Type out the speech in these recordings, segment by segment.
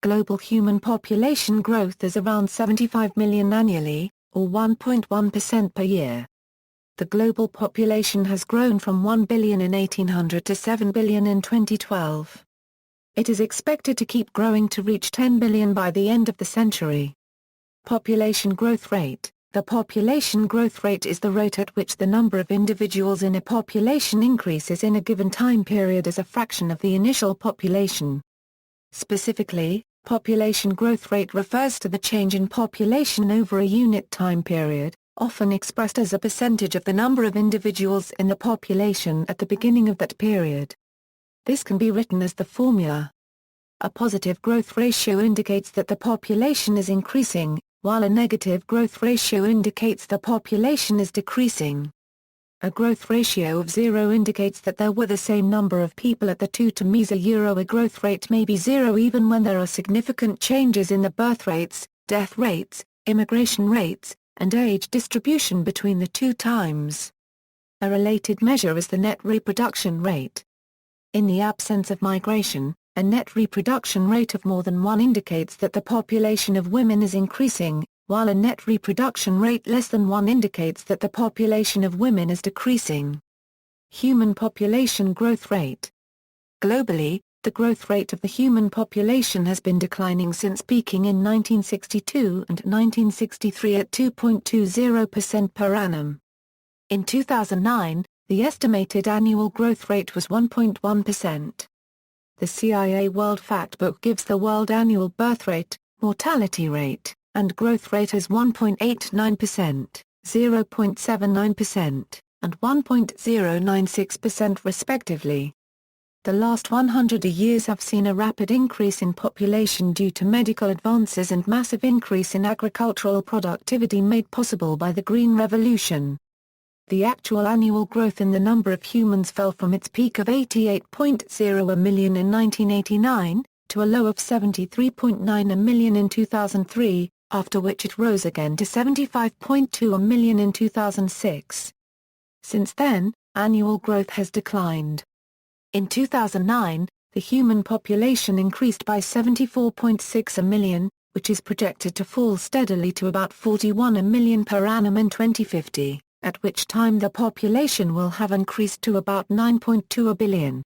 Global human population growth is around 75 million annually, or 1.1% per year. The global population has grown from 1 billion in 1800 to 7 billion in 2012. It is expected to keep growing to reach 10 billion by the end of the century. Population growth rate. The population growth rate is the rate at which the number of individuals in a population increases in a given time period as a fraction of the initial population. Specifically, population growth rate refers to the change in population over a unit time period, often expressed as a percentage of the number of individuals in the population at the beginning of that period. This can be written as the formula. A positive growth ratio indicates that the population is increasing, while a negative growth ratio indicates the population is decreasing. A growth ratio of 0 indicates that there were the same number of people at the 2 to measure euro. A growth rate may be 0 even when there are significant changes in the birth rates, death rates, immigration rates, and age distribution between the two times. A related measure is the net reproduction rate. In the absence of migration, a net reproduction rate of more than 1 indicates that the population of women is increasing, while a net reproduction rate less than 1 indicates that the population of women is decreasing. Human population growth rate. Globally, the growth rate of the human population has been declining since peaking in 1962 and 1963 at 2.20% per annum. In 2009, the estimated annual growth rate was 1.1%. The CIA World Factbook gives the world annual birth rate, mortality rate, and growth rate as 1.89%, 0.79%, and 1.096% respectively. The last 100 years have seen a rapid increase in population due to medical advances and massive increase in agricultural productivity made possible by the Green Revolution. The actual annual growth in the number of humans fell from its peak of 88.0 million in 1989, to a low of 73.9 million in 2003, after which it rose again to 75.2 million in 2006. Since then, annual growth has declined. In 2009, the human population increased by 74.6 million, which is projected to fall steadily to about 41 million per annum in 2050, at which time the population will have increased to about 9.2 billion.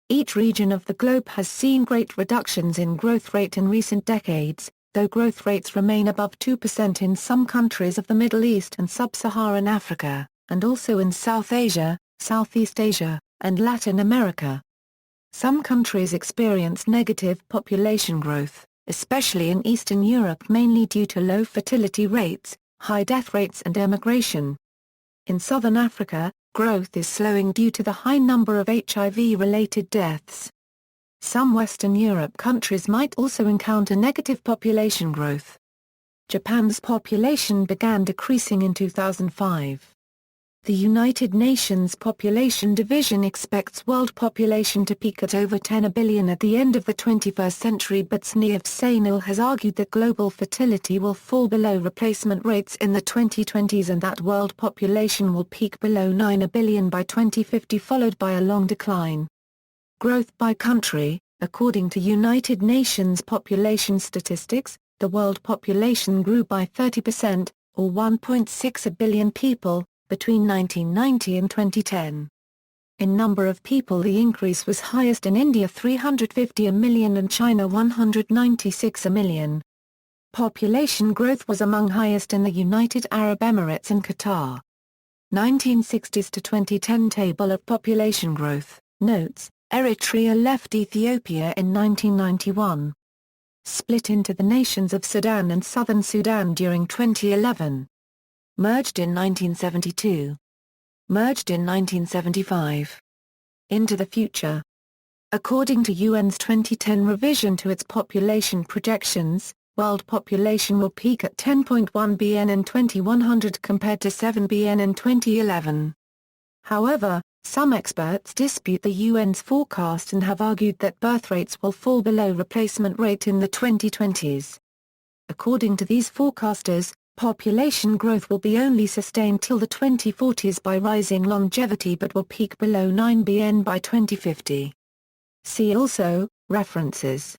Each region of the globe has seen great reductions in growth rate in recent decades, though growth rates remain above 2% in some countries of the Middle East and Sub-Saharan Africa, and also in South Asia, Southeast Asia, and Latin America. Some countries experience negative population growth, especially in Eastern Europe, mainly due to low fertility rates, high death rates and emigration. In Southern Africa, growth is slowing due to the high number of HIV-related deaths. Some Western Europe countries might also encounter negative population growth. Japan's population began decreasing in 2005. The United Nations Population Division expects world population to peak at over 10 billion at the end of the 21st century, but Sneha Sainil has argued that global fertility will fall below replacement rates in the 2020s and that world population will peak below 9 billion by 2050, followed by a long decline. Growth by country. According to United Nations population statistics, the world population grew by 30%, or 1.6 billion people, between 1990 and 2010. In number of people, the increase was highest in India 350 million and China 196 million. Population growth was among highest in the United Arab Emirates and Qatar. 1960s to 2010 table of population growth, notes, Eritrea left Ethiopia in 1991. Split into the nations of Sudan and Southern Sudan during 2011. Merged in 1972. Merged in 1975. Into the future. According to UN's 2010 revision to its population projections, world population will peak at 10.1 bn in 2100 compared to 7 bn in 2011. However, some experts dispute the UN's forecast and have argued that birth rates will fall below replacement rate in the 2020s. According to these forecasters, population growth will be only sustained till the 2040s by rising longevity but will peak below 9 bn by 2050. See also, references.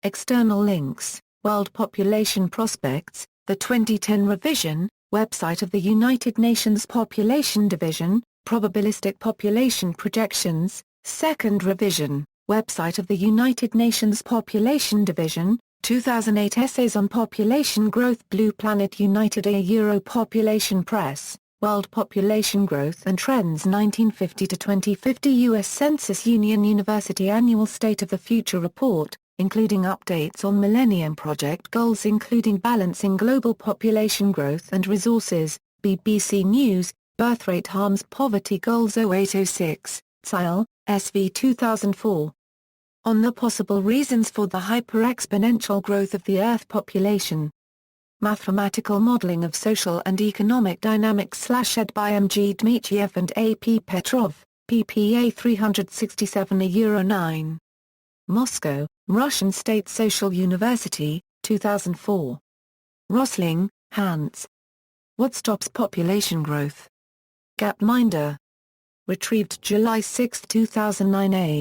External links, World Population Prospects, the 2010 revision, website of the United Nations Population Division, Probabilistic Population Projections, second revision, website of the United Nations Population Division, 2008 Essays on Population Growth Blue Planet United Euro Population Press, World Population Growth and Trends 1950 to 2050 U.S. Census Union University Annual State of the Future Report, including updates on Millennium Project goals including balancing global population growth and resources, BBC News, Birthrate Harms Poverty Goals 0806, Seil, SV 2004. On the possible reasons for the hyper-exponential growth of the Earth population. Mathematical Modeling of Social and Economic Dynamics /ed by M.G. Dmitriev and A.P. Petrov, ppA 367 9. Moscow, Russian State Social University, 2004. Rosling, Hans. What Stops Population Growth? Gapminder. Retrieved July 6, 2009 A.